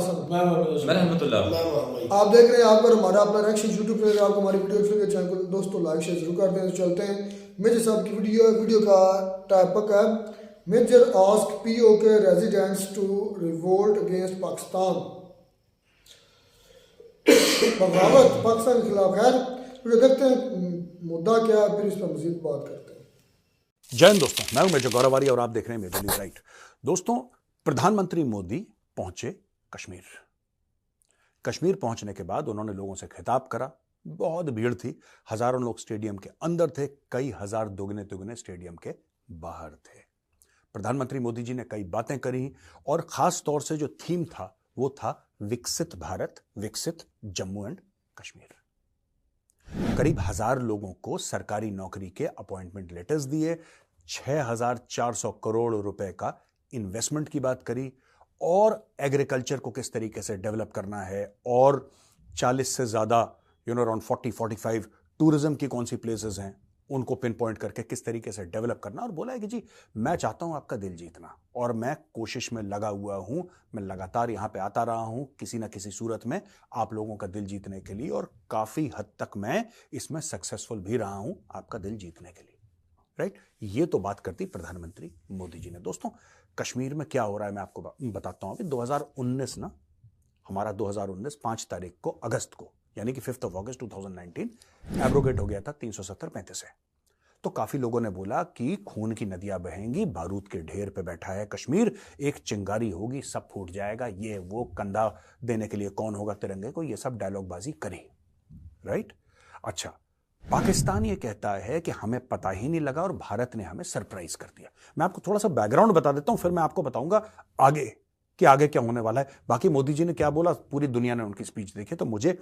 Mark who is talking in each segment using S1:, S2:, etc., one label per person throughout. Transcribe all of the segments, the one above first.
S1: हसन,
S2: मैं रहमतुल्लाह।
S1: आप देख रहे हैं आप पर हमारा अपना रिएक्शन यूट्यूब पे। आपको हमारी वीडियो अच्छी लगे चैनल को दोस्तों लाइक शेयर जरूर करते हैं। चलते हैं मेजर साहब की वीडियो का टॉपिक है major ask PoK residents to revolt against Pakistan, बगावत पाकिस्तान के खिलाफ। खैर वीडियो देखते हैं मुद्दा क्या है, फिर इस पर मजीद बात करते हैं।
S3: जय हिंद दोस्तों, मैं हूं मेजर गौरवारी और आप देख रहे हैं मेजर न्यूज राइट। दोस्तों, प्रधानमंत्री मोदी पहुंचे कश्मीर। कश्मीर पहुंचने के बाद उन्होंने लोगों से खिताब करा। बहुत भीड़ थी, हजारों लोग स्टेडियम के अंदर थे, कई हजार दुगने तिगुने स्टेडियम के बाहर थे। प्रधानमंत्री मोदी जी ने कई बातें करी और खास तौर से जो थीम था वो था विकसित भारत, विकसित जम्मू एंड कश्मीर। करीब 1000 लोगों को सरकारी नौकरी के अपॉइंटमेंट लेटर्स दिए, 6400 करोड़ रुपए का इन्वेस्टमेंट की बात करी और एग्रीकल्चर को किस तरीके से डेवलप करना है और 40 से ज्यादा अराउंड 40-45 टूरिज्म की कौन सी प्लेसेस हैं उनको पिन पॉइंट करके किस तरीके से डेवलप करना। और बोला है कि जी मैं चाहता हूं आपका दिल जीतना और मैं कोशिश में लगा हुआ हूं, मैं लगातार यहां पे आता रहा हूं किसी ना किसी सूरत में आप लोगों का दिल जीतने के लिए और काफी हद तक मैं इसमें सक्सेसफुल भी रहा हूं आपका दिल जीतने के लिए। राइट, ये तो बात करती प्रधानमंत्री मोदी जी ने। दोस्तों, कश्मीर में क्या हो रहा है मैं आपको बताता हूं। अभी 2019 ना, हमारा 2019 5 तारीख को अगस्त को यानी कि 5 अगस्त 2019 एब्रोगेट हो गया था 370-35 से। तो काफी लोगों ने बोला कि खून की नदियां बहेंगी, बारूद के ढेर पे बैठा है कश्मीर, एक चिंगारी होगी, सब फूट जाएगा, ये वो कंधा देने के लिए कौन होगा तिरंगे को, ये सब डायलॉगबाजी करी। राइट, अच्छा, पाकिस्तान ये कहता है कि हमें पता ही नहीं लगा और भारत ने हमें सरप्राइज कर दिया। मैं आपको थोड़ा सा बैकग्राउंड बता देता हूं, फिर मैं आपको बताऊंगा आगे कि आगे क्या होने वाला है। बाकी मोदी जी ने क्या बोला, पूरी दुनिया ने उनकी स्पीच देखी, तो मुझे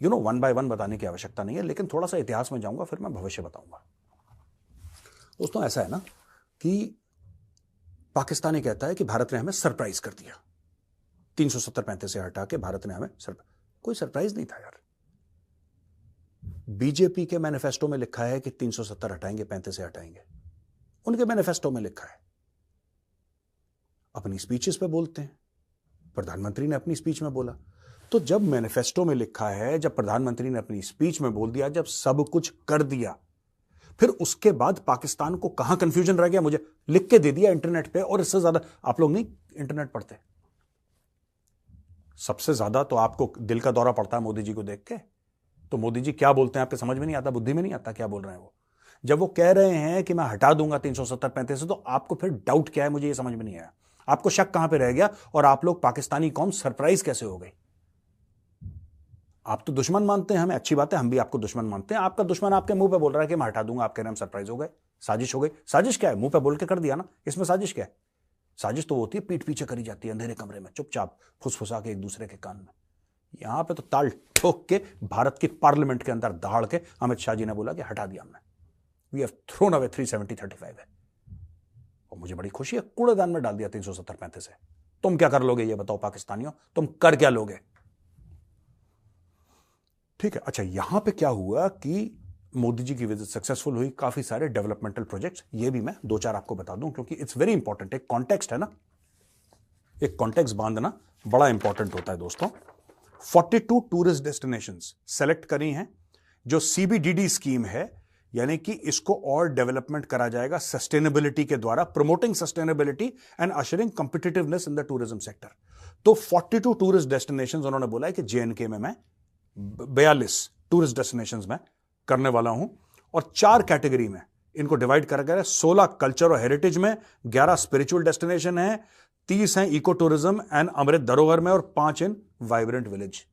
S3: वन बाय वन बताने की आवश्यकता नहीं है, लेकिन थोड़ा सा इतिहास में जाऊंगा, फिर मैं भविष्य बताऊंगा। दोस्तों, ऐसा है ना कि पाकिस्तान ये कहता है कि भारत ने हमें सरप्राइज कर दिया, 370-35 से हटा के भारत ने हमें कोई सरप्राइज नहीं था यार। बीजेपी के मैनिफेस्टो में लिखा है कि 370 हटाएंगे, 35 से हटाएंगे, उनके मैनिफेस्टो में लिखा है। अपनी स्पीचेस पे बोलते हैं, प्रधानमंत्री ने अपनी स्पीच में बोला। तो जब मैनिफेस्टो में लिखा है, जब प्रधानमंत्री ने अपनी स्पीच में बोल दिया, जब सब कुछ कर दिया, फिर उसके बाद पाकिस्तान को कहां कंफ्यूजन रह गया, मुझे लिख के दे दिया इंटरनेट पे। और इससे ज्यादा आप लोग नहीं इंटरनेट पढ़ते, सबसे ज्यादा तो आपको दिल का दौरा पड़ता है मोदी जी को देख के। तो मोदी जी क्या बोलते हैं आपके समझ में नहीं आता, बुद्धि में नहीं आता क्या बोल रहे हैं वो। जब वो कह रहे हैं कि मैं हटा दूंगा 370-35 से, तो आपको फिर डाउट क्या है, मुझे ये समझ में नहीं आया। आपको शक कहां पे रह गया और आप लोग पाकिस्तानी कौम सरप्राइज कैसे हो गई। आप तो दुश्मन मानते हैं हमें, अच्छी बात है, हम भी आपको दुश्मन मानते हैं। आपका दुश्मन आपके मुंह पे बोल रहा है कि मैं हटा दूंगा, आप कह रहे हैं हम सरप्राइज हो गए, साजिश हो गई। साजिश क्या है, मुंह पे बोल के कर दिया ना, इसमें साजिश क्या है। साजिश तो होती है पीठ पीछे करी जाती है, अंधेरे कमरे में चुपचाप फुसफुसा के एक दूसरे के कान में। यहां पे तो ताल ठोक के भारत की पार्लियामेंट के अंदर दहाड़ के अमित शाह जी ने बोला कि हटा दिया हमने, वी हैव थ्रोन अवे 370-35 है। और मुझे बड़ी खुशी है, कूड़ेदान में डाल दिया 370-35 से। तुम क्या कर लोगे ये बताओ पाकिस्तानियों, तुम कर क्या लोगे। ठीक है, अच्छा, यहां पे क्या हुआ कि मोदी जी की विजिट सक्सेसफुल हुई, काफी सारे डेवलपमेंटल प्रोजेक्ट्स, ये भी मैं 2-4 आपको बता दूं क्योंकि इट्स वेरी इंपॉर्टेंट। एक कॉन्टेक्स्ट है ना, एक कॉन्टेक्स्ट बांधना बड़ा इंपॉर्टेंट होता है दोस्तों। 42 टूरिस्ट डेस्टिनेशंस सेलेक्ट करी हैं, जो सीबीडीडी स्कीम है, यानी कि इसको और डेवलपमेंट करा जाएगा सस्टेनेबिलिटी के द्वारा, promoting sustainability and ushering competitiveness in the tourism sector. तो 42 टूरिस्ट डेस्टिनेशंस उन्होंने बोला है कि जेएनके में मैं 42 टूरिस्ट डेस्टिनेशंस में करने वाला हूं और 4 कैटेगरी में इनको डिवाइड करा गया है। 16 कल्चर और हेरिटेज में, 11 स्पिरिचुअल डेस्टिनेशन है, 30 हैं इको टूरिज्म एंड अमृत धरोहर में और 5 इन वाइब्रेंट विलेज,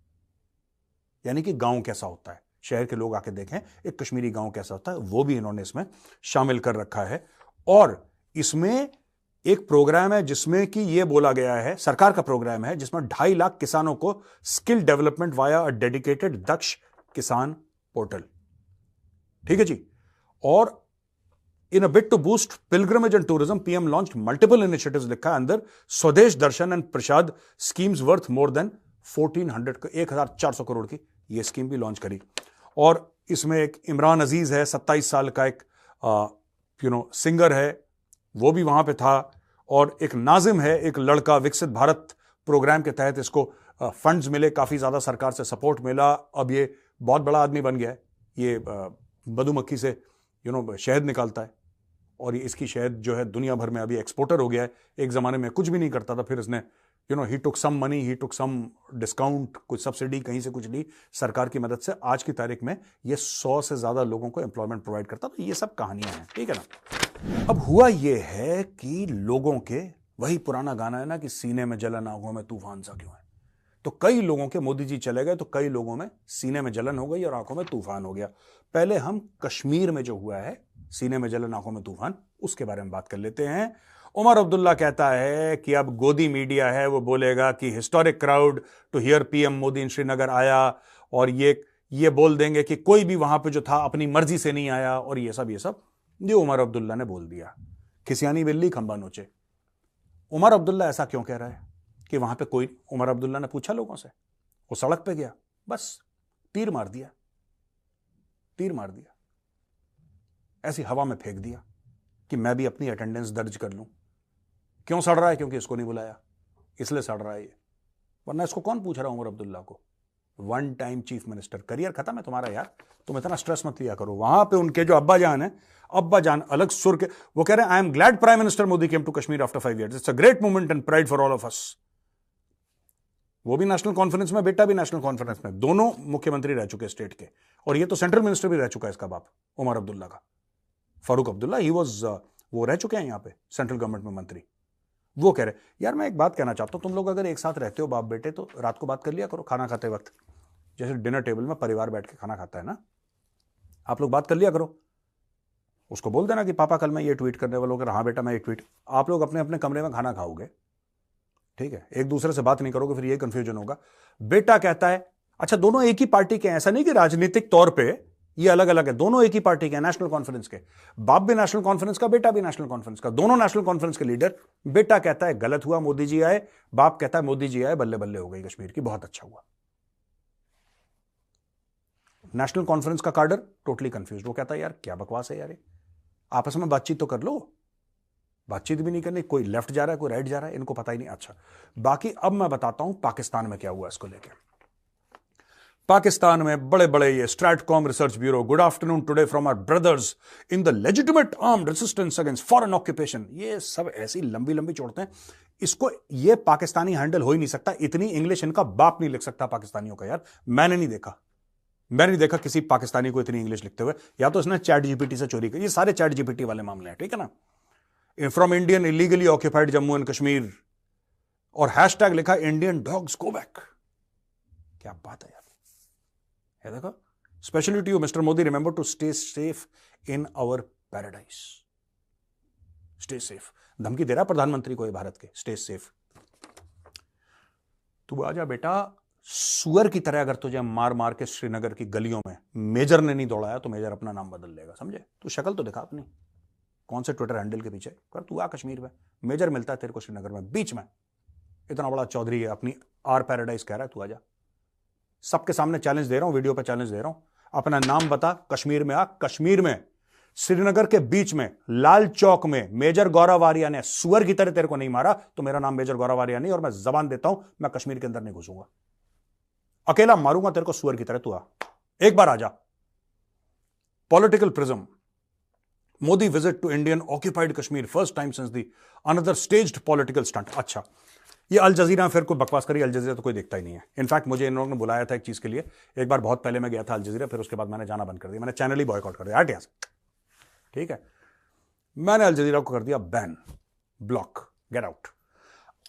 S3: यानी कि गांव कैसा होता है, शहर के लोग आके देखें एक कश्मीरी गांव कैसा होता है, वो भी इन्होंने इसमें शामिल कर रखा है। और इसमें एक प्रोग्राम है जिसमें कि यह बोला गया है, सरकार का प्रोग्राम है, जिसमें 2.5 लाख किसानों को skill development via a dedicated Daksh Kisan portal. ठीक है जी। और in a bid to boost pilgrimage and tourism, PM launched multiple initiatives लिखा है अंदर, Swadesh Darshan and Prasad schemes worth more than 1400 crore की यह स्कीम भी लॉन्च करी। और इसमें एक इमरान अजीज है, 27 साल का एक सिंगर है, वो भी वहां पे था। और एक नाजिम है, एक लड़का, विकसित भारत प्रोग्राम के तहत इसको फंड्स मिले, काफी ज्यादा सरकार से सपोर्ट मिला, अब ये बहुत बड़ा आदमी बन गया है। ये मधुमक्खी से शहद निकालता है और ये इसकी शहद जो है दुनिया भर में अभी एक्सपोर्टर हो गया है। एक जमाने में कुछ भी नहीं करता था, फिर इसने ही टुक सम मनी, ही टुक सम डिस्काउंट, कुछ सब्सिडी कहीं से कुछ ली सरकार की मदद से। आज की तारीख में ये 100 से ज्यादा लोगों को एम्प्लॉयमेंट प्रोवाइड करता। तो ये सब कहानियां हैं, ठीक है ना। अब हुआ ये है कि लोगों के वही पुराना गाना है ना कि सीने में जलन आंखों में तूफान सा क्यों है। तो कई लोगों के मोदी जी चले गए तो कई लोगों में सीने में जलन हो गई और आंखों में तूफान हो गया। पहले हम कश्मीर में जो हुआ है सीने में जलन आंखों में तूफान, उसके बारे में बात कर लेते हैं। उमर अब्दुल्ला कहता है कि अब गोदी मीडिया है वो बोलेगा कि historic crowd to hear PM Modi in Srinagar आया, और ये बोल देंगे कि कोई भी वहां पे जो था अपनी मर्जी से नहीं आया, और ये सब ये उमर अब्दुल्ला ने बोल दिया। खिसियानी बिल्ली खंबा नोचे। उमर अब्दुल्ला ऐसा क्यों कह रहा है कि वहां पे कोई, उमर अब्दुल्ला ने पूछा लोगों से, वो सड़क पे गया, बस तीर मार दिया, ऐसी हवा में फेंक दिया कि मैं भी अपनी अटेंडेंस दर्ज कर लूं। क्यों सड़ रहा है? क्योंकि इसको नहीं बुलाया, इसलिए सड़ रहा है ये, वरना इसको कौन पूछ रहा है उमर अब्दुल्ला को। One time chief minister, career खत्म है तुम्हारा यार, तुम इतना स्ट्रेस मत लिया करो। वहां पे उनके जो अब्बा जान है, अब्बा जान अलग सुर के, वो कह रहे हैं I am glad prime minister Modi came to Kashmir after 5 years, it's a great moment and pride for all of us. वो भी नेशनल कॉन्फ्रेंस में, बेटा भी नेशनल कॉन्फ्रेंस में, दोनों मुख्यमंत्री रह चुके स्टेट के, और ये तो सेंट्रल मिनिस्टर भी रह चुका है इसका बाप उमर अब्दुल्ला का, फारूक अब्दुल्ला। ही वाज, वो रह चुके हैं यहाँ पे सेंट्रल गवर्नमेंट में मंत्री। वो कह रहे यार मैं एक बात कहना चाहता हूं, तुम लोग अगर एक साथ रहते हो बाप बेटे तो रात को बात कर लिया करो खाना खाते वक्त, जैसे डिनर टेबल में परिवार बैठ के खाना खाता है ना, आप लोग बात कर लिया करो। उसको बोल देना कि पापा कल मैं ये ट्वीट करने वाला हूं, हाँ बेटा मैं ये ट्वीट, आप लोग अपने अपने कमरे में खाना खाओगे, ठीक है, एक दूसरे से बात नहीं करोगे, फिर ये कंफ्यूजन होगा। बेटा कहता है अच्छा दोनों एक ही पार्टी के हैं, ऐसा नहीं कि राजनीतिक तौर पे ये अलग अलग है, दोनों एक ही पार्टी के हैं, नेशनल कॉन्फ्रेंस के, बाप भी नेशनल कॉन्फ्रेंस का, बेटा भी नेशनल कॉन्फ्रेंस का, दोनों नेशनल कॉन्फ्रेंस के लीडर। बेटा कहता है गलत हुआ मोदी जी आए, बाप कहता है मोदी जी आए बल्ले बल्ले हो गई कश्मीर की, बहुत अच्छा हुआ। नेशनल कॉन्फ्रेंस का कार्डर टोटली कंफ्यूज, वो कहता है यार क्या बकवास है यार, आपस में बातचीत तो कर लो, बातचीत भी नहीं करनी, कोई लेफ्ट जा रहा है कोई राइट जा रहा है, इनको पता ही नहीं। अच्छा बाकी अब मैं बताता हूं पाकिस्तान में क्या हुआ इसको लेकर। पाकिस्तान में बड़े बड़े ये Stratcom research bureau, good afternoon today from our brothers in the legitimate armed resistance against foreign occupation, ये सब ऐसी लंबी लंबी छोड़ते हैं इसको, ये पाकिस्तानी हैंडल हो ही नहीं सकता, इतनी इंग्लिश इनका बाप नहीं लिख सकता पाकिस्तानियों का यार, मैंने नहीं देखा किसी पाकिस्तानी को इतनी इंग्लिश लिखते हुए, या तो इसने चैट जीपीटी से चोरी की, ये सारे चैट जीपीटी वाले मामले हैं, ठीक है ना। From Indian illegally occupied Jammu and Kashmir, और हैशटैग लिखा इंडियन डॉग्स गो बैक, क्या बात है यार, है देखो। Specially to you mister Modi, remember to stay safe in our paradise, stay safe. धमकी दे रहा प्रधानमंत्री को ये भारत के, स्टे सेफ। तू आजा बेटा, सुअर की तरह अगर तुझे मार मार के श्रीनगर की गलियों में मेजर ने नहीं दौड़ाया तो मेजर अपना नाम बदल लेगा, समझे। तू शक्ल तो दिखा अपनी, कौन से ट्विटर हैंडल के पीछे कर, तू आ कश्मीर में, मेजर मिलता है तेरे को श्रीनगर में, बीच में इतना बड़ा चौधरी है, अपनी आर पैराडाइज कह रहा है, तू आजा, सबके सामने चैलेंज दे रहा हूं, वीडियो पे चैलेंज दे रहा हूं, अपना नाम बता, कश्मीर में आ, कश्मीर में श्रीनगर के बीच में लाल चौक में मेजर गौरव आर्या ने सुअर की तरह तेरे को नहीं मारा तो मेरा नाम मेजर गौरव आर्या नहीं, और मैं जबान देता हूं मैं कश्मीर के अंदर नहीं घुसूंगा, अकेला मारूंगा तेरे को सुअर की तरह, तू आ एक बार आजा। Political prism, Modi visit to Indian occupied Kashmir first time since the another staged political stunt. अच्छा ये अल जजीरा फिर कोई बकवास करी, अल जजीरा तो कोई देखता ही नहीं है। इनफैक्ट मुझे इन लोगों ने बुलाया था एक चीज के लिए, एक बार बहुत पहले मैं गया था अल जजीरा, फिर उसके बाद मैंने जाना बंद कर दिया, मैंने चैनल ही बॉयकॉट कर दिया, हट यहाँ से, ठीक है, मैंने अल जजीरा को कर दिया बैन, ब्लॉक, गेट आउट।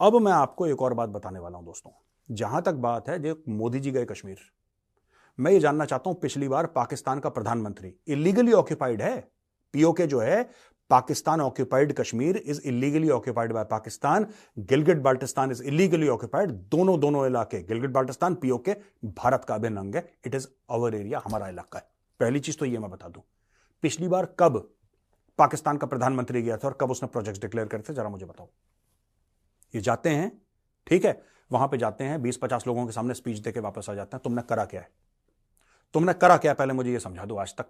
S3: अब मैं आपको एक और बात बताने वाला हूं दोस्तों, जहां तक बात है जो मोदी जी गए कश्मीर, मैं ये जानना चाहता हूं पिछली बार पाकिस्तान का प्रधानमंत्री इलीगली ऑक्यूपाइड है, पीओके जो है Pakistan occupied Kashmir is illegally occupied by Pakistan, Gilgit Baltistan is illegally occupied, दोनों इलाके गिलगिट बाल्टिस्तान पीओके भारत का अभिन्न अंग है, इट इज आवर एरिया, हमारा इलाका है। पहली चीज तो ये मैं बता दूं, पिछली बार कब पाकिस्तान का प्रधानमंत्री गया था और कब उसने प्रोजेक्ट डिक्लेयर करे थे, जरा मुझे बताओ। ये जाते हैं, ठीक है, वहां पे जाते हैं 20-50 लोगों के सामने स्पीच देके वापस आ जाते हैं, तुमने करा क्या है, तुमने करा क्या, पहले मुझे ये समझा दो। आज तक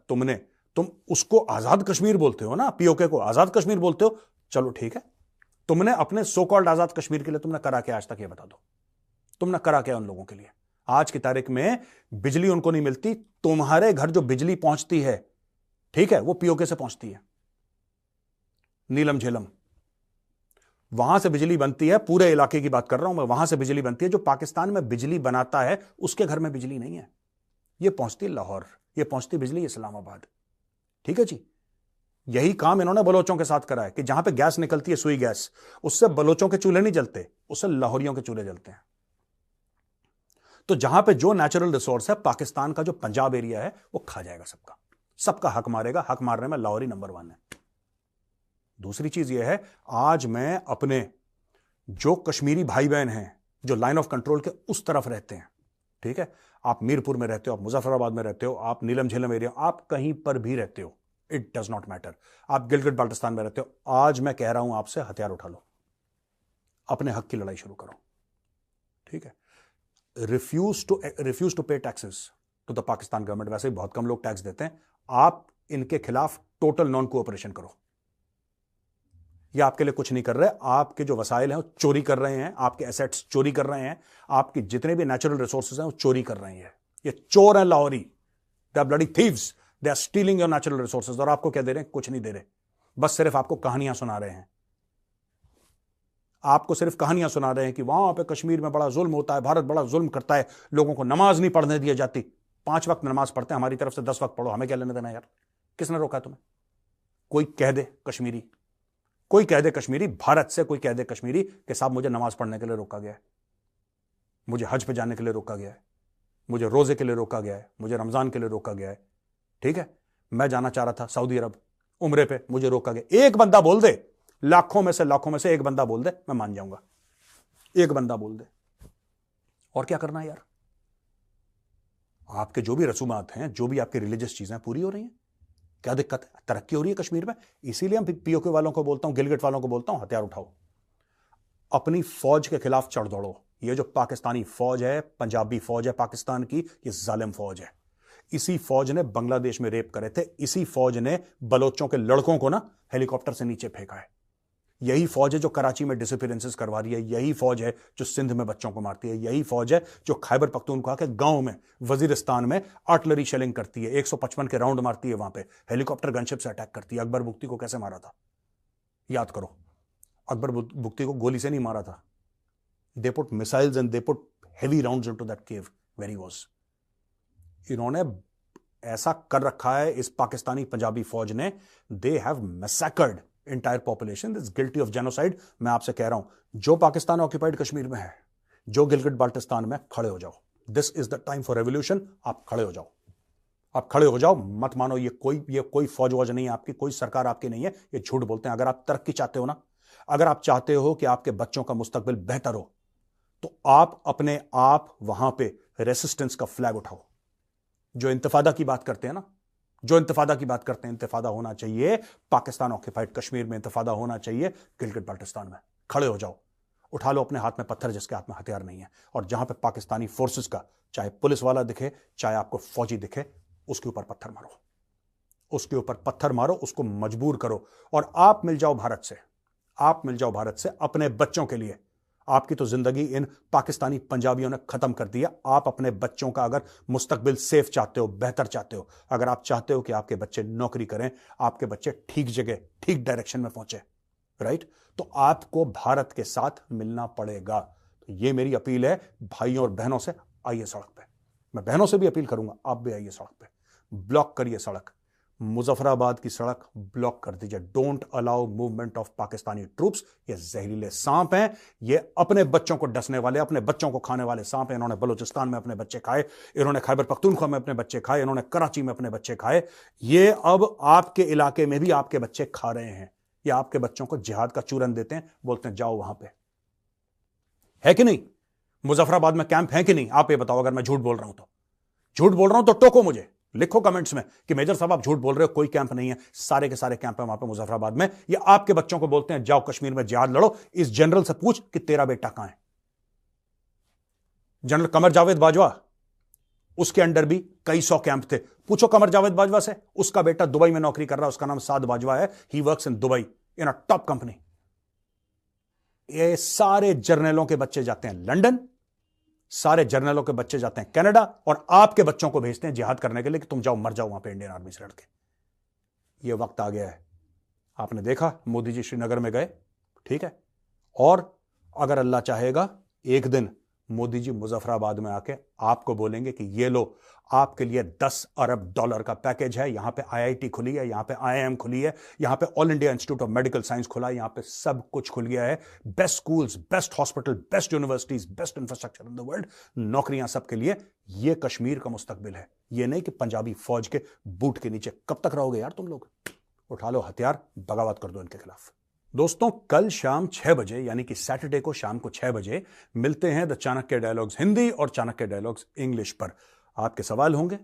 S3: तुम उसको आजाद कश्मीर बोलते हो ना, पीओके को आजाद कश्मीर बोलते हो, चलो ठीक है, तुमने अपने सो कॉल्ड आजाद कश्मीर के लिए तुमने करा क्या आज तक, ये बता दो। तुमने करा क्या उन लोगों के लिए? आज की तारीख में बिजली उनको नहीं मिलती, तुम्हारे घर जो बिजली पहुंचती है, ठीक है, वो पीओके से पहुंचती है, नीलम झेलम, वहां से बिजली बनती है। पूरे इलाके की बात कर रहा हूं मैं, वहां से बिजली बनती है। जो पाकिस्तान में बिजली बनाता है उसके घर में बिजली नहीं है, ये पहुंचती लाहौर, ये पहुंचती बिजली इस्लामाबाद। ठीक है जी, यही काम इन्होंने बलोचों के साथ करा है कि जहां पे गैस निकलती है, सुई गैस, उससे बलोचों के चूल्हे नहीं जलते, उससे लाहौरियों के चूल्हे जलते हैं। तो जहां पे जो नेचुरल रिसोर्स है, पाकिस्तान का जो पंजाब एरिया है, वो खा जाएगा सबका, सबका हक मारेगा। हक मारने में लाहौरी नंबर 1 है। दूसरी चीज यह है, आज मैं अपने जो कश्मीरी भाई बहन हैं जो लाइन ऑफ कंट्रोल के उस तरफ रहते हैं, ठीक है, आप मीरपुर में रहते हो, आप मुजफ्फराबाद में रहते हो, आप नीलम झेलम एरिया, आप कहीं पर भी रहते हो, इट डज नॉट मैटर, आप गिलगित बाल्टिस्तान में रहते हो, आज मैं कह रहा हूं आपसे, हथियार उठा लो, अपने हक की लड़ाई शुरू करो। ठीक है, refuse to pay taxes to the Pakistan government. वैसे ही बहुत कम लोग टैक्स देते हैं, आप इनके खिलाफ टोटल नॉन कोऑपरेशन करो। ये आपके लिए कुछ नहीं कर रहे, आपके जो वसाइल हैं वो चोरी कर रहे हैं, आपके एसेट्स चोरी कर रहे हैं, आपके जितने भी नेचुरल रिसोर्सेज हैं वो चोरी कर रहे हैं। ये चोर हैं लाहौरी, they are bloody thieves, they are stealing your natural resources. और आपको क्या दे रहे हैं? कुछ नहीं दे रहे, बस सिर्फ आपको कहानियां सुना रहे हैं। आपको सिर्फ कहानियां सुना रहे हैं कि वहां पे कश्मीर में बड़ा जुल्म होता है, भारत बड़ा जुल्म करता है, लोगों को नमाज नहीं पढ़ने दी जाती। 5 वक्त नमाज पढ़ते हैं, हमारी तरफ से 10 वक्त पढ़ो, हमें क्या लेने देना यार? किसने रोका तुम्हें? कोई कह दे कश्मीरी, कोई कह दे कश्मीरी, भारत से कोई कह दे कश्मीरी कि साहब मुझे नमाज पढ़ने के लिए रोका गया है, मुझे हज पे जाने के लिए रोका गया है, मुझे रोजे के लिए रोका गया है, मुझे रमजान के लिए रोका गया है। ठीक है, मैं जाना चाह रहा था सऊदी अरब उम्रे पे, मुझे रोका गया। एक बंदा बोल दे, लाखों में से एक बंदा बोल दे, मैं मान जाऊंगा। एक बंदा बोल दे। और क्या करना है यार? आपके जो भी रसूमात हैं, जो भी आपकी रिलीजियस चीजें पूरी हो रही हैं, क्या दिक्कत है? तरक्की हो रही है कश्मीर में। इसीलिए हम पीओके वालों को बोलता हूं, गिलगित वालों को बोलता हूं, हथियार उठाओ, अपनी फौज के खिलाफ चढ़ दौड़ो। ये जो पाकिस्तानी फौज है, पंजाबी फौज है पाकिस्तान की, ये जालिम फौज है। इसी फौज ने बांग्लादेश में रेप करे थे, इसी फौज ने बलोचों के लड़कों को ना हेलीकॉप्टर से नीचे फेंका है। यही फौज है जो कराची में डिसअपीयरेंसेस करवा रही है, यही फौज है जो सिंध में बच्चों को मारती है, यही फौज है जो खैबर पख्तूनख्वा के गांव में, वजीरिस्तान में आर्टिलरी शेलिंग करती है, 155 के राउंड मारती है, वहां पे हेलीकॉप्टर गनशिप से अटैक करती है। अकबर बुख्ती को कैसे मारा था याद करो। अकबर बुख्ती को गोली से नहीं मारा था, they put missiles and they put heavy rounds into that cave where he was. इन्होंने ऐसा कर रखा है इस पाकिस्तानी पंजाबी फौज ने, they have massacred entire population, this guilty of genocide. मैं आपसे कह रहा हूं, जो पाकिस्तान ऑक्यूपाइड कश्मीर में है, जो गिलगित बाल्टिस्तान में, खड़े हो जाओ। This is the time for revolution. आप खड़े हो जाओ, आप खड़े हो जाओ। मत मानो ये कोई फौज वौज नहीं है आपकी, कोई सरकार आपकी नहीं है, ये झूठ बोलते हैं। अगर आप तरक्की चाहते हो ना, अगर आप चाहते हो कि आपके बच्चों का मुस्तकबिल बेहतर हो, तो आप अपने आप वहां पे रेसिस्टेंस का फ्लैग उठाओ। जो इंतफादा की बात करते हैं ना, जो इंतफादा की बात करते हैं, इंतफादा होना चाहिए पाकिस्तान ऑक्यूपाइड कश्मीर में, इंतफादा होना चाहिए गिलगित बाल्टिस्तान में। खड़े हो जाओ, उठा लो अपने हाथ में पत्थर जिसके हाथ में हथियार नहीं है, और जहां पे पाकिस्तानी फोर्सेस का, चाहे पुलिस वाला दिखे, चाहे आपको फौजी दिखे, उसके ऊपर पत्थर मारो, उसके ऊपर पत्थर मारो, उसको मजबूर करो। और आप मिल जाओ भारत से, आप मिल जाओ भारत से अपने बच्चों के लिए। आपकी तो जिंदगी इन पाकिस्तानी पंजाबियों ने खत्म कर दिया। आप अपने बच्चों का अगर मुस्तकबिल सेफ चाहते हो, बेहतर चाहते हो, अगर आप चाहते हो कि आपके बच्चे नौकरी करें, आपके बच्चे ठीक जगह, ठीक डायरेक्शन में पहुंचे, राइट, तो आपको भारत के साथ मिलना पड़ेगा। तो ये मेरी अपील है भाइयों और बहनों से, आइए सड़क पे। मैं बहनों से भी अपील करूंगा, आप भी आइए सड़क पे, ब्लॉक करिए सड़क, मुजफ्फराबाद की सड़क ब्लॉक कर दीजिए। Don't allow movement of Pakistani troops. ये जहरीले सांप हैं, ये अपने बच्चों को डसने वाले, अपने बच्चों को खाने वाले सांप हैं। इन्होंने बलूचिस्तान में अपने बच्चे खाए, इन्होंने खैबर पख्तूनख्वा में अपने बच्चे खाए, इन्होंने कराची में अपने बच्चे खाए, ये अब आपके इलाके में भी आपके बच्चे खा रहे हैं। या आपके बच्चों को जिहाद का चूरन देते हैं, बोलते हैं जाओ वहां पे। है कि नहीं? मुजफ्फराबाद में कैंप है कि नहीं? आप ये बताओ। अगर मैं झूठ बोल रहा हूं तो, झूठ बोल रहा हूं तो टोको मुझे, लिखो कमेंट्स में कि मेजर साहब आप झूठ बोल रहे हो, कोई कैंप नहीं है। सारे के सारे कैंप है वहां पे मुजफ्फराबाद में। ये आपके बच्चों को बोलते हैं जाओ कश्मीर में जिहाद लड़ो। इस जनरल से पूछ कि तेरा बेटा कहां है। जनरल कमर जावेद बाजवा, उसके अंडर भी कई 100 कैंप थे। पूछो कमर जावेद बाजवा से, उसका बेटा दुबई में नौकरी कर रहा है, उसका नाम साद बाजवा है, he works in Dubai in a top company. ये सारे जर्नलों के बच्चे जाते हैं लंदन, सारे जर्नलों के बच्चे जाते हैं कनाडा और आपके बच्चों को भेजते हैं जिहाद करने के लिए कि तुम जाओ मर जाओ वहां पे इंडियन आर्मी से लड़के। ये वक्त आ गया है। आपने देखा मोदी जी श्रीनगर में गए, ठीक है, और अगर अल्लाह चाहेगा एक दिन मोदी जी मुजफ्फराबाद में आके आपको बोलेंगे कि ये लो, आपके लिए $10 अरब का पैकेज है, यहां पे आईआईटी खुली है, यहां पे आईआईएम खुली है, यहां पे all India institute of medical science खुला है, यहां पे सब कुछ खुल गया है, best schools, best hospital, best universities, best infrastructure in the world, नौकरियां सबके लिए। ये कश्मीर का मुस्तकबिल है, ये नहीं कि पंजाबी फौज के बूट के नीचे। कब तक रहोगे यार तुम लोग? उठा लो हथियार, बगावत कर दो इनके खिलाफ। दोस्तों, कल शाम 6 बजे यानी कि सैटरडे को शाम को 6 बजे मिलते हैं द चाणक्य डायलॉग्स हिंदी और चाणक्य डायलॉग्स इंग्लिश पर। आपके सवाल होंगे,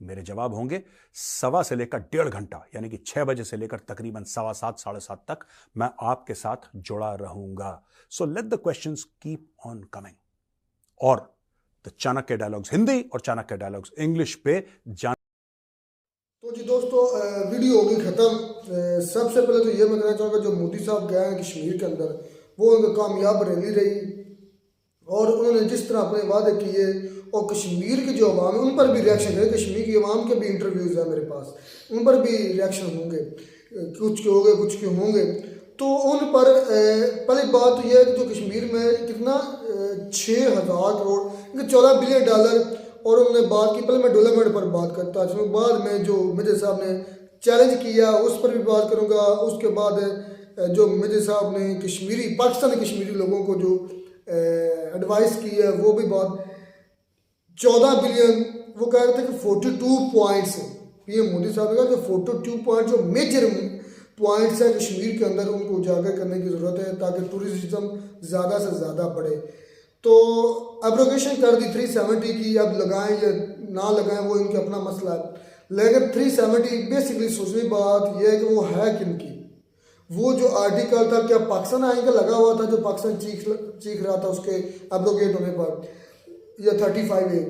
S3: मेरे जवाब होंगे। 1.25 से लेकर 1.5 घंटा यानी कि 6 बजे से लेकर तकरीबन 7:15 साढ़े 7 तक मैं आपके साथ जुड़ा रहूंगा। So let the questions keep on coming. और द चाणक्य डायलॉग्स हिंदी और चाणक्य डायलॉग्स इंग्लिश पे जान।
S1: तो जी दोस्तों, वीडियो होगी ख़त्म। सबसे पहले तो ये मैं कहना चाहूँगा, जो मोदी साहब गए हैं कश्मीर के अंदर, वो उनका कामयाब रैली रही और उन्होंने जिस तरह अपने वादे किए और कश्मीर की जो अवाम है उन पर भी रिएक्शन है। कश्मीर की अवाम के भी इंटरव्यूज़ हैं मेरे पास, उन पर भी रिएक्शन होंगे, कुछ के होंगे कुछ के होंगे। तो उन पर पहली बात तो यह है कि जो कश्मीर में कितना 6,000 करोड़, $14 बिलियन, और उन्होंने बात की, पहले मैं डेवलपमेंट पर बात करता हूँ, बाद में जो मिर्जा साहब ने चैलेंज किया उस पर भी बात करूँगा। उसके बाद जो मिर्जा साहब ने पाकिस्तानी कश्मीरी लोगों को जो एडवाइस की है वो भी बात। 14 बिलियन वो कह रहे थे कि 42 पॉइंट्स, पीएम मोदी साहब ने कहा जो 42 पॉइंट जो मेजर पॉइंट्स है कश्मीर के अंदर, उनको उजागर करने की ज़रूरत है ताकि टूरिज्म ज़्यादा से ज़्यादा बढ़े। तो एब्रोगेशन कर दी 370 की, अब लगाएं या ना लगाएं वो इनका अपना मसला है। लेकिन 370 बेसिकली सोचने की बात यह है कि वो है किन की। वो जो आर्टिकल था, क्या पाकिस्तान आइन का लगा हुआ था जो पाकिस्तान चीख रहा था उसके एब्रोगेट होने पर, या 35A,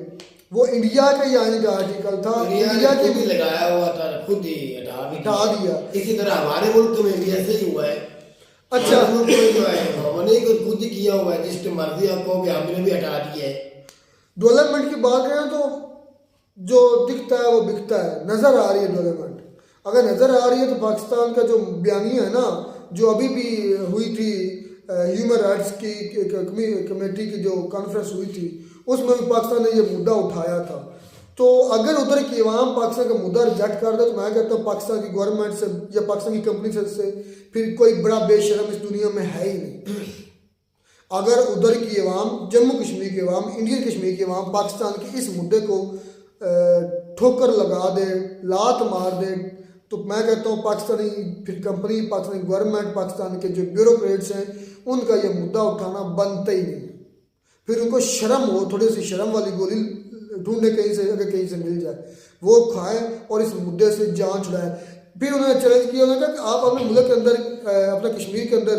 S1: वो इंडिया का ही आइन का आर्टिकल था। इंडिया के भी
S2: लगाया हुआ था, खुद ही हटा दिया। इसी तरह हमारे मुल्क में भी ऐसे ही हुआ है। अच्छा, जो है हमने खुद ही किया हुआ है, जिस मर्जी आपको भी हमने भी हटा दिया है।
S1: डेवलपमेंट की बात करें तो जो दिखता है वो बिकता है, नज़र आ रही है डेवलपमेंट। अगर नज़र आ रही है तो पाकिस्तान का जो बयानिया है ना, जो अभी भी हुई थी ह्यूमन राइट्स की कमेटी की जो कॉन्फ्रेंस हुई थी, उसमें भी पाकिस्तान ने ये मुद्दा उठाया था। तो अगर उधर की अवाम पाकिस्तान का मुद्दा रिजेक्ट कर दे तो मैं कहता हूँ पाकिस्तान की गवर्नमेंट से या पाकिस्तान की कंपनी से फिर कोई बड़ा बेशरम इस दुनिया में है ही नहीं। अगर उधर की अवाम, जम्मू कश्मीर की अवाम, इंडियन कश्मीर की अवाम पाकिस्तान के इस मुद्दे को ठोकर लगा दे, लात मार दे, तो मैं कहता हूँ पाकिस्तानी फिर कंपनी, पाकिस्तानी गवर्नमेंट, पाकिस्तान के जो ब्यूरोक्रेट्स हैं, उनका ये मुद्दा उठाना बनता ही नहीं। फिर उनको शर्म हो, थोड़ी सी शर्म वाली गोली ढूंढने कहीं से, अगर कहीं से मिल जाए वो खाएं और इस मुद्दे से जान छुड़ाएं। फिर उन्होंने चैलेंज किया, उन्होंने कहा कि आप अपने मुल्क के अंदर, अपना कश्मीर के अंदर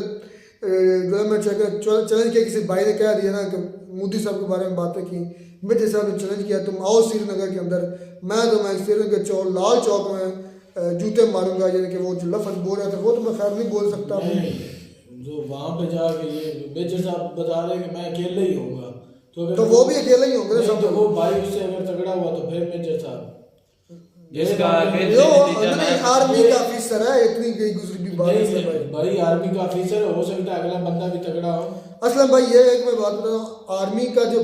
S1: गवर्नमेंट चैलेंज किया। किसी भाई ने कह दिया ना कि मोदी साहब के बारे में बातें की, मिर्जा साहब ने चैलेंज किया तुम आओ श्रीनगर के अंदर, मैं श्रीनगर के लाल चौक में जूते मारूंगा, यानी कि वो जो लफ्ज़ बोल रहा था वो तो मैं खैर नहीं बोल सकता।
S4: जो वहाँ पे जाके ये मेजर साहब बता रहे हैं कि मैं अकेले ही होऊंगा,
S1: तो वो भी अकेले ही होंगे ना।
S4: तो वो भाई उससे अगर तगड़ा हुआ तो फिर मेजर साहब
S1: आर्मी का ऑफिसर है, इतनी गई गुजरी भी बात है
S4: भाई, आर्मी का ऑफिसर हो सकता है अगला बंदा भी तगड़ा हो।
S1: असलम भाई ये एक मैं बात बता रहा हूँ, आर्मी का जो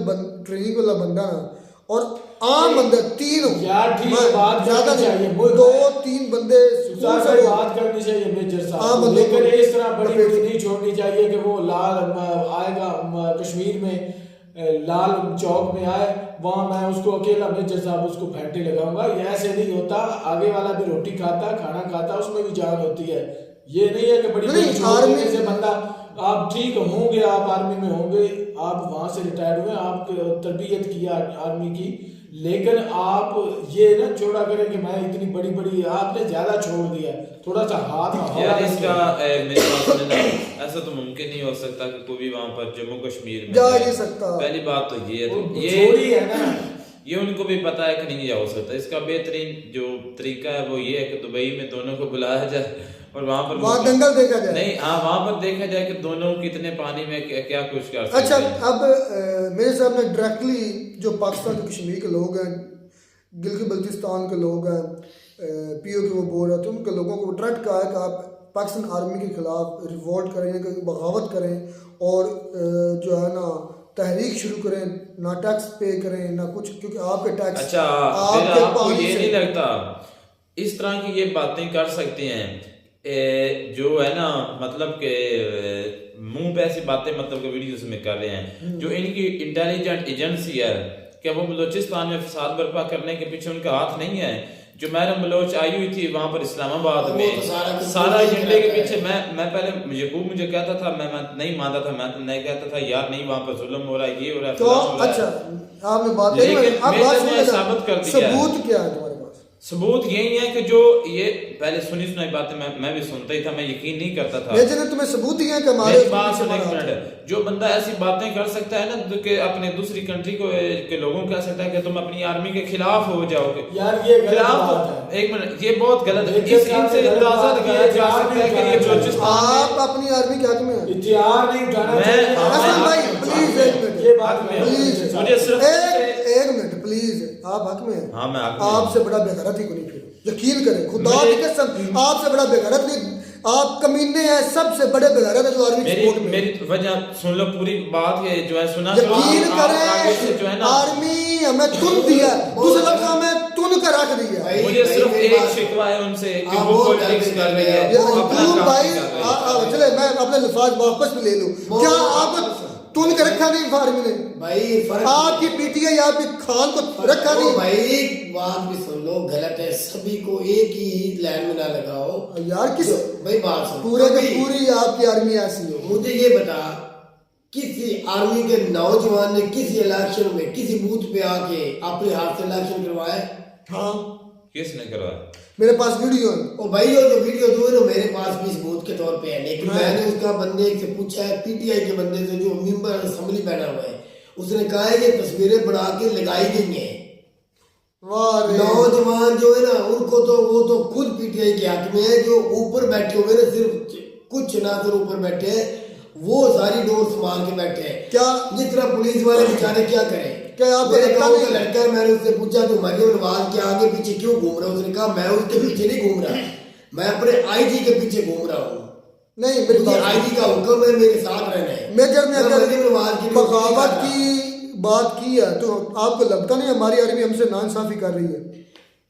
S1: ट्रेनिंग वाला बंदा ना और आम बंदा, तीन
S4: यार ठीक बात
S1: ज्यादा
S4: चाहिए,
S1: 2-3 बंदे
S4: बात करनी चाहिए मेजर साहब, लेकिन इस तरह बड़ी नहीं छोड़नी चाहिए कि वो लाल आएगा कश्मीर में, लाल चौक में आए, वहां मैं उसको अकेला मेजर साहब उसको फैंटी लगाऊंगा। ये ऐसे नहीं होता, आगे वाला भी रोटी खाता, खाना खाता, उसमें भी जान होती है। ये नहीं है कि बड़ी आर्मी से बंदा, आप ठीक होंगे, आप आर्मी में होंगे, आप वहां से रिटायर्ड हुए, आप तरबियत किया आर्मी की, लेकिन आप ये ना छोड़ा करें कि मैं इतनी बड़ी बड़ी, आपने ज्यादा छोड़ दिया, थोड़ा सा हाथ
S5: यार इसका मेरे पास में ऐसा तो मुमकिन नहीं हो सकता कि कोई भी वहां पर जम्मू कश्मीर में
S1: जा नहीं सकता।
S5: पहली बात तो ये
S4: है ना,
S5: ये उनको भी पता है कि नहीं जा हो सकता। इसका बेहतरीन जो तरीका है वो ये है कि दुबई में दोनों को बुलाया जाए और वहाँ पर
S1: वहाँ दंगल देखा जाए।
S5: नहीं, हाँ वहाँ पर देखा जाए कि दोनों कितने पानी में क्या कुछ कर सकते
S1: अच्छा,
S5: हैं।
S1: अब मेरे सामने डायरेक्टली जो पाकिस्तान के कश्मीर के लोग हैं, गिलगित बल्तिस्तान के लोग हैं, पीओ के वो बोल रहे थे, उनके लोगों को डायरेक्ट कहा है कि आप पाकिस्तान आर्मी के खिलाफ रिवोल्ट करें, बगावत करें और जो है ना तहरीक शुरू करें, ना टैक्स पे करें ना कुछ, क्योंकि आपके टैक्स
S5: अच्छा, फिर आपको ये नहीं लगता इस तरह की ये बातें कर सकते हैं जो है ना, मतलब के मुंह पे ऐसी बातें मतलब के वीडियोस में कर रहे हैं, जो इनकी इंटेलिजेंट एजेंसी है, क्या वो बलोचिस्तान में फसाद बर्पा करने के पीछे उनका हाथ नहीं है? जो महरम बलोच आई हुई थी वहां पर इस्लामाबाद में, सारा एजेंडे के पीछे मैं पहले यकूब मुझे कहता था, मैं नहीं मानता था, मैं नहीं कहता था यार नहीं वहां पर जुल्म हो रहा है, ये हो रहा है,
S1: तो अच्छा आपने बात,
S5: लेकिन मैंने साबित कर दिया।
S1: सबूत क्या है तुम्हारे पास?
S5: सबूत यही है कि जो ये पहले सुनी सुनाई बातें मैं भी सुनता ही था, मैं यकीन नहीं करता था।
S1: मेजर ने तुम्हें सबूत दिया कि हमारे
S5: मेरी बात सुनो एक मिनट, जो बंदा ऐसी बातें कर सकता है ना कि अपने दूसरी कंट्री को के लोगों को कह सकता है कि तुम अपनी आर्मी के खिलाफ हो जाओगे,
S4: यार ये गलत
S5: खिलाफ
S4: बात है।
S5: एक मिनट, ये बहुत गलत है। इनसे अंदाजा लगाया जा सकता है कि ये बलूचिस्तान
S1: आप अपनी आर्मी के हक में हैं।
S4: इतिहार नहीं उठाना
S5: मैं-
S4: चाहिए।
S1: हसन भाई प्लीज एक मिनट,
S4: ये बात में
S1: प्लीज
S5: मुझे सिर्फ
S1: एक मिनट प्लीज, आप हक में हैं।
S5: हाँ, मैं हक में हूं।
S1: आपसे बड़ा बेगैरत ही कोई नहीं, फिर यकीन करें खुदा की कसम, आपसे बड़ा बेगैरत नहीं, आप कमीने हैं, सबसे बड़े बेगैरत है जो आर्मी की सपोर्ट में।
S5: मेरी वजह सुन लो पूरी बात, ये जो है सुना
S1: यकीन
S5: आगे से जो है
S1: करें
S5: ना,
S1: आर्मी हमें तुन दिया, दूसरे लफ्ज हमें तुन कर रख दिया।
S5: मुझे सिर्फ एक शिकवा है उनसे कि वो पॉलिटिक्स कर रही है,
S1: ये
S5: वो अपना
S1: तुम
S5: काम
S1: भाई
S5: नहीं कर रही है।
S1: चले मैं अपने लिफाज वापस भी ले लूं, क्या आप तुन कर रखा नहीं आर्मी ने?
S2: भाई फर्क
S1: आपकी पीटीआई आपके खान को रखा
S2: ओ
S1: नहीं?
S2: भाई बात भी सुन लो, गलत है, सभी को एक ही लाइन में ना लगाओ
S1: यार किस
S2: भाई, बात सुन
S1: पूरे के
S2: कभी
S1: पूरी आपकी आर्मी ऐसी हो?
S2: मुझे ये बता, किसी आर्मी के नौजवान ने किसी इलेक्शन में किसी बूथ पे आके अपने हाथ से इलेक्शन करवाया?
S1: हाँ
S5: किसने करवाया?
S1: मेरे पास वीडियो है।
S2: ओ भाई वो जो वीडियो जो है ना मेरे पास भी सबूत के तौर पे है, लेकिन
S1: हाँ।
S2: मैंने उसका बंदे से पूछा है, पीटीआई के बंदे से जो मेंबर असेंबली बैठा हुआ है, उसने कहा है ये तस्वीरें बना के लगाई गई हैं।
S1: वाह रे।
S2: नौजवान जो है ना उनको तो वो तो खुद पीटीआई के हक में है, जो ऊपर बैठे हुए ना, सिर्फ कुछ ना सिर्फ ऊपर बैठे हैं, वो सारी डोर संभाल के बैठे हैं।
S1: क्या
S2: जिस तरह पुलिस वाले बेचारे क्या करें?
S1: क्या आपको
S2: मेरे
S1: लगता
S2: गाँव का
S1: नहीं?
S2: लड़का है, मैंने उससे पूछा तुम मरियम नवाज के आगे पीछे क्यों घूम रहा है? उसने कहा मैं उसके पीछे नहीं घूम रहा, मैं अपने आईजी के पीछे घूम रहा हूँ।
S1: नहीं मेरी
S2: मुझे
S1: बात
S2: आईजी का हुक्म है, मेरे साथ रहना है।
S1: मेजर ने
S2: मैं
S1: अगर
S2: मरियम नवाज के लिए
S1: बगावत की बात की है तो आपको लगता नहीं हमारी आर्मी हमसे नाइंसाफी कर रही है?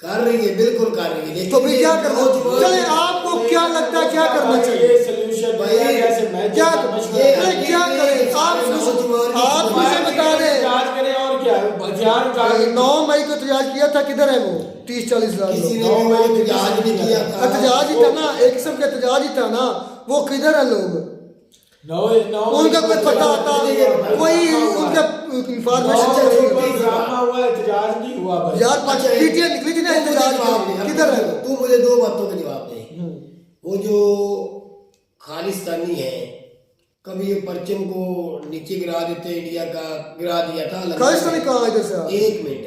S2: कर रही है, बिल्कुल कर रही है, लेकिन
S1: तो भी क्या करना
S2: नौजवान-
S1: चले, आपको क्या लगता है क्या करना चाहिए?
S4: ये सॉल्यूशन
S2: भाई,
S4: है, जैसे मैं
S1: क्या
S4: समझ
S2: ये-
S1: अरे क्या करें आप मुझे बता दें।
S4: एहतियात करें और क्या हथियार उठा के
S1: 9 मई को एहतजाज किया था, किधर है वो 30-40 हजार
S2: किसी
S1: लोग?
S2: ने भी वो एहतजाज नहीं किया था।
S1: एहतजाज ही था ना, एक किस्म का एहतजाज ही था ना, वो किधर है लोग? उनका कोई पता आता कोई उनका इंफॉर्मेशन
S4: ड्रामा हुआ, एहतजाज नहीं हुआ भाई।
S1: यार
S2: अच्छा,
S1: पीटीआई निकली थी ना
S2: तू मुझे
S1: एहतजाज
S2: जवाब
S1: के
S2: दे,
S1: लिए, किधर है?
S2: तू मुझे दो बातों का जवाब दे। वो जो खालिस्तानी है, कभी ये परचम को नीचे गिरा देते, इंडिया का गिरा दिया था
S1: खालिस्तानी कहाँ है इधर से आप?
S2: एक मिनट,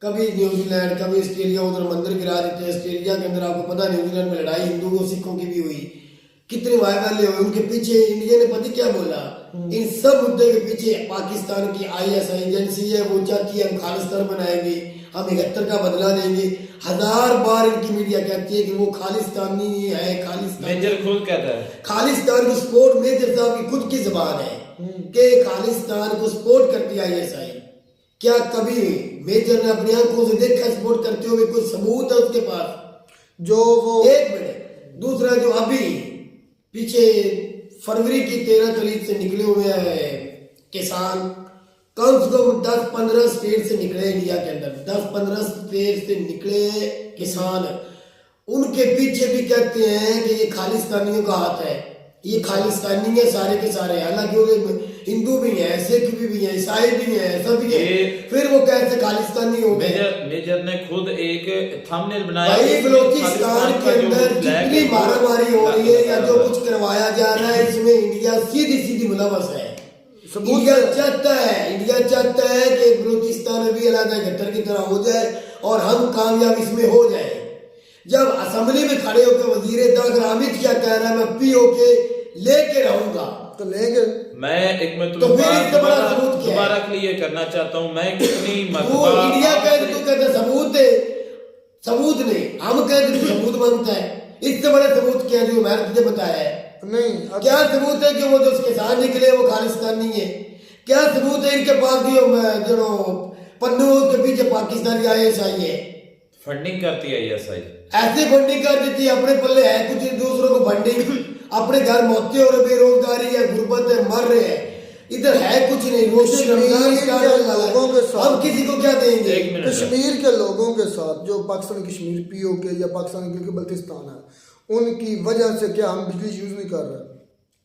S2: कभी न्यूजीलैंड कभी ऑस्ट्रेलिया, उधर मंदिर गिरा देते हैं। ऑस्ट्रेलिया के अंदर आपको पता, न्यूजीलैंड में लड़ाई हिंदुओं सिखों की भी हुई, कितने वायरल हुए, उनके पीछे इंडिया ने पता क्या बोला? इन सब मुद्दे के पीछे पाकिस्तान की आईएसआई एजेंसी है, वो चाहती है हम खालिस्तान बनाएंगे, हम 71 का बदला लेंगे। 1000 बार इनकी मीडिया कहती है कि वो खालिस्तानी है, खालिस्तान
S5: मेजर खुद कहता है
S2: खालिस्तान को सपोर्ट, मेजर साहब की खुद की जबान है कि खालिस्तान को सपोर्ट करती है आईएसआई। क्या कभी मेजर ने अपनी आंखों से देखा सपोर्ट करते हुए? कोई सबूत है उसके पास?
S1: जो वो
S2: एक मिनट, दूसरा जो अभी पीछे फरवरी की 13 तारीख से निकले हुए हैं किसान, कम से कम 10-15 स्टेट से निकले इंडिया के अंदर, 10-15 स्टेट से निकले किसान, उनके पीछे भी कहते हैं कि ये खालिस्तानियों का हाथ है, ये खालिस्तानी है सारे के सारे। हालांकि वो हिंदू भी हैं, सिख भी हैं, ईसाई भी हैं, सभी हैं, फिर वो कैसे खालिस्तानी हो गए?
S5: मेजर ने खुद एक थंबनेल बनाया।
S2: भाई बलोचिस्तान के अंदर जितनी मारामारी हो रही है या जो कुछ करवाया जा रहा है, इसमें इंडिया सीधी सीधी मुलवस है। इंडिया चाहता है कि बलूचिस्तान अभी अलग 71 की तरह हो जाए और हम कामयाब इसमें हो जाए। जब असेंबली में खड़े होकर वजीर दाखिला अमित क्या कह रहा है, मैं पीओके लेके रहूंगा,
S1: तो लेंगे।
S5: मैं एक मिनट
S2: तो फिर इससे बड़ा सबूत क्या है?
S5: दोबारा क्लियर करना चाहता हूँ, मैं कितनी
S2: वो इंडिया का तू कहते सबूत है, सबूत नहीं, हम कहते सबूत बनता है। इससे बड़े सबूत क्या है जो मैंने तुझे बताया है?
S1: नहीं
S2: क्या सबूत है कि वो जो उसके साथ निकले वो खालिस्तानी है? क्या सबूत है इनके पास भी जो पन्नू के पीछे पाकिस्तानी ISI है,
S5: फंडिंग करती है ISI,
S2: ऐसे फंडिंग कर देती है, अपने पल्ले है कुछ, दूसरों को फंडिंग, अपने घर मौतें हो रहे, बेरोजगारी है, गुर्बत है, मर रहे हैं, इधर है कुछ नहीं। रोशन रमजान स्टार्ट होने वाला है,
S1: लोगों के साथ
S2: हम किसी को क्या देंगे?
S5: एक मिनट
S1: कश्मीर के लोगों के साथ जो पाकिस्तानी कश्मीर POK या पाकिस्तानी गिलगित बल्तिस्तान है, उनकी वजह से क्या हम बिजली यूज नहीं कर रहे?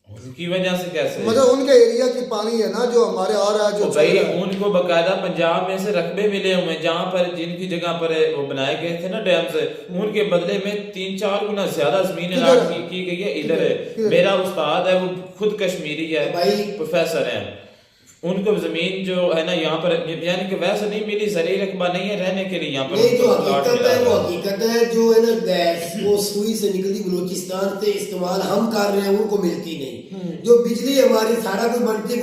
S5: उनकी वजह से कैसे?
S1: मतलब उनके एरिया की पानी है ना जो हमारे आ रहा है, जो
S5: तो भाई उनको बकायदा पंजाब में से रकबे मिले हुए हैं, जहाँ पर जिनकी जगह पर वो बनाए गए थे ना डैम से, उनके बदले में 3-4 गुना ज्यादा जमीन अलाट की गई है। इधर है मेरा उस्ताद है, वो खुद कश्मीरी है
S2: भाई,
S5: प्रोफेसर है, उनको जमीन जो है ना यहाँ पर यानी कि वैसे नहीं मिली, सही रकबा नहीं है रहने के लिए यहाँ पर।
S2: नहीं, जो हकीकत है वो हकीकत है, जो है ना गैस वो सुई से निकलती बलूचिस्तान से इस्तेमाल हम कर रहे हैं, उनको मिलती नहीं। जो बिजली हमारी सारा कुछ बनती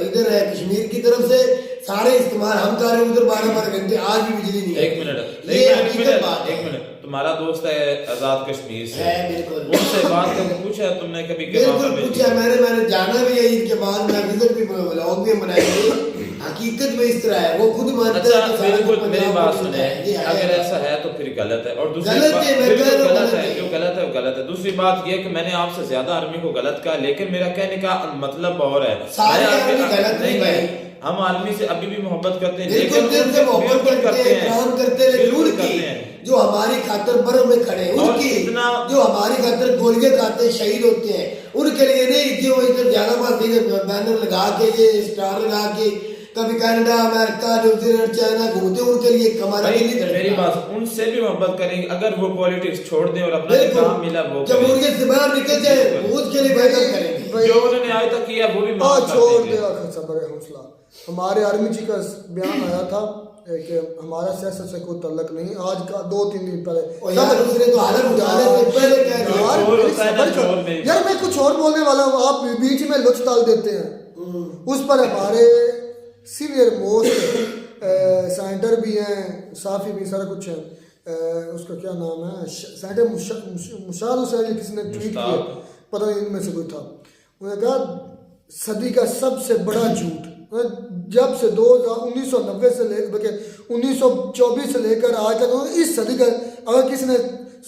S2: इधर है कश्मीर की तरफ से, सारे इस्तेमाल हम कर रहे हैं उधर 12-12 घंटे, आज भी बिजली नहीं है।
S5: एक मिनट,
S2: ये हकीकत बात है।
S5: एक मिनट, तुम्हारा दोस्त है आजाद कश्मीर से
S2: है, बिल्कुल।
S5: उनसे बात करके पूछा तुमने कभी कि
S2: बिल्कुल पूछा, मैंने जाना भी है ईद के बाद, मैं विजिट भी व्लॉग भी बनाएंगे। हकीकत में इस तरह है, वो खुद मानते
S5: अच्छा
S2: हैं कि सारा
S5: बिल्कुल,
S2: कुछ
S5: मेरी
S2: पंजाब
S5: बात
S2: को
S5: सुने,
S2: ये है।
S5: अगर ऐसा है तो फिर गलत है, और दूसरी
S2: गलत
S5: बात
S2: है, मैं
S5: बिल्कुल
S2: कह रहा हूं
S5: गलत है,
S2: गलत
S5: जो
S2: है।
S5: गलत है वो गलत है। दूसरी बात ये कि मैंने आपसे ज्यादा आर्मी को गलत कहा, लेकिन मेरा कहने का मतलब और है,
S2: सारे
S5: मैं आपके-
S2: आर्मी गलत नहीं भाई।
S5: हम आर्मी से अभी भी मोहब्बत करते हैं,
S2: बिल्कुल
S5: लेकिन
S2: दिल से मोहब्बत
S5: बिल्कुल
S2: करते हैं, इकराम करते हैं, लेकिन
S5: बिल्कुल
S2: उनकी
S5: करते हैं।
S2: जो हमारी खातर बर्फ में खड़े हैं,
S5: और
S2: उनकी
S5: इतना-
S2: जो हमारी खातर गोलियां खाते हैं, शहीद होते हैं, उनके लिए नहीं जो इधर ज्यादा बात बैनर लगा के, ये स्टार लगा के कभी कनाडा, अमेरिका, न्यूजीलैंड, चाइना घूमते, उनके लिए हमारा दिल नहीं धड़कता।
S5: मेरी बात, उनसे भी मोहब्बत करेंगे अगर वो पॉलिटिक्स छोड़ दें और अपना जो काम मिला वो करें।
S2: जमहूरियत से बाहर निकल जाए, वो उसके लिए बेहतर करेंगे।
S5: जो उन्होंने आज तक किया वो भी माफ कर
S1: छोड़
S5: देंगे।
S1: दे सबर हौसला। हमारे आर्मी जी का बयान आया था कि हमारा सियासत से कोई तल्लक नहीं, आज का 2-3 दिन पहले
S2: और यार उसने तो हालत उठाने से पहले कह दिया।
S1: यार
S5: जोर
S1: मेरी
S5: होता है ना,
S1: सबर
S5: जोर
S1: कर।
S5: मेरी
S1: यार मैं कुछ और बोलने वाला हूँ, आप बीच में लुत्फ डाल देते हैं। उस पर हमारे सीनियर मोस्ट सेनेटर भी हैं, साफी भी, सारा कुछ है। उसका क्या नाम है, सेनेटर मुशाद हुसैन, किसी ने ट्वीट किया, पता नहीं इनमें से कोई था, उन्होंने कहा सदी का सबसे बड़ा झूठ, जब से 1990 से लेकर 1924 से लेकर आज तक इस सदी का अगर किसी ने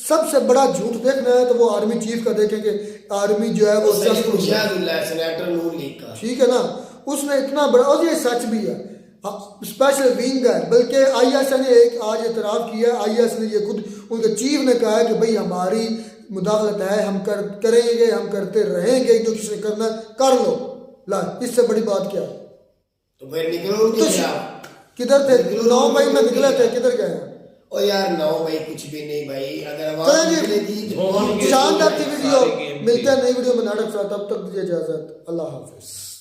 S1: सबसे बड़ा झूठ देखना है तो वो आर्मी चीफ का देखेंगे। आर्मी जो है वो
S2: सेनेटर नून लीग का,
S1: ठीक है ना, उसने इतना बड़ा, और ये सच भी है, स्पेशल विंग है, बल्कि IS ने एक आज इतराफ़ किया, IS ने ये खुद उनके चीफ ने कहा है कि भाई हमारी मुदाखलत है, हम करेंगे, हम करते रहेंगे, जो किसी ने करना कर लो। ला, इससे बड़ी बात क्या?
S2: तो फिर निकलो उनके खिलाफ।
S1: किधर थे? 9 मई में निकले थे, किधर गए हैं?
S2: और यार 9 मई कुछ भी नहीं भाई, अगर
S1: चलें
S2: आवाज
S1: जी,
S2: निकलेगी
S5: वो होंगे,
S1: शानदार थी वीडियो,
S5: सारी गेम
S1: मिलते हैं नई वीडियो में नाटक, तब तक दीजिए इजाजत, अल्लाह हाफिज।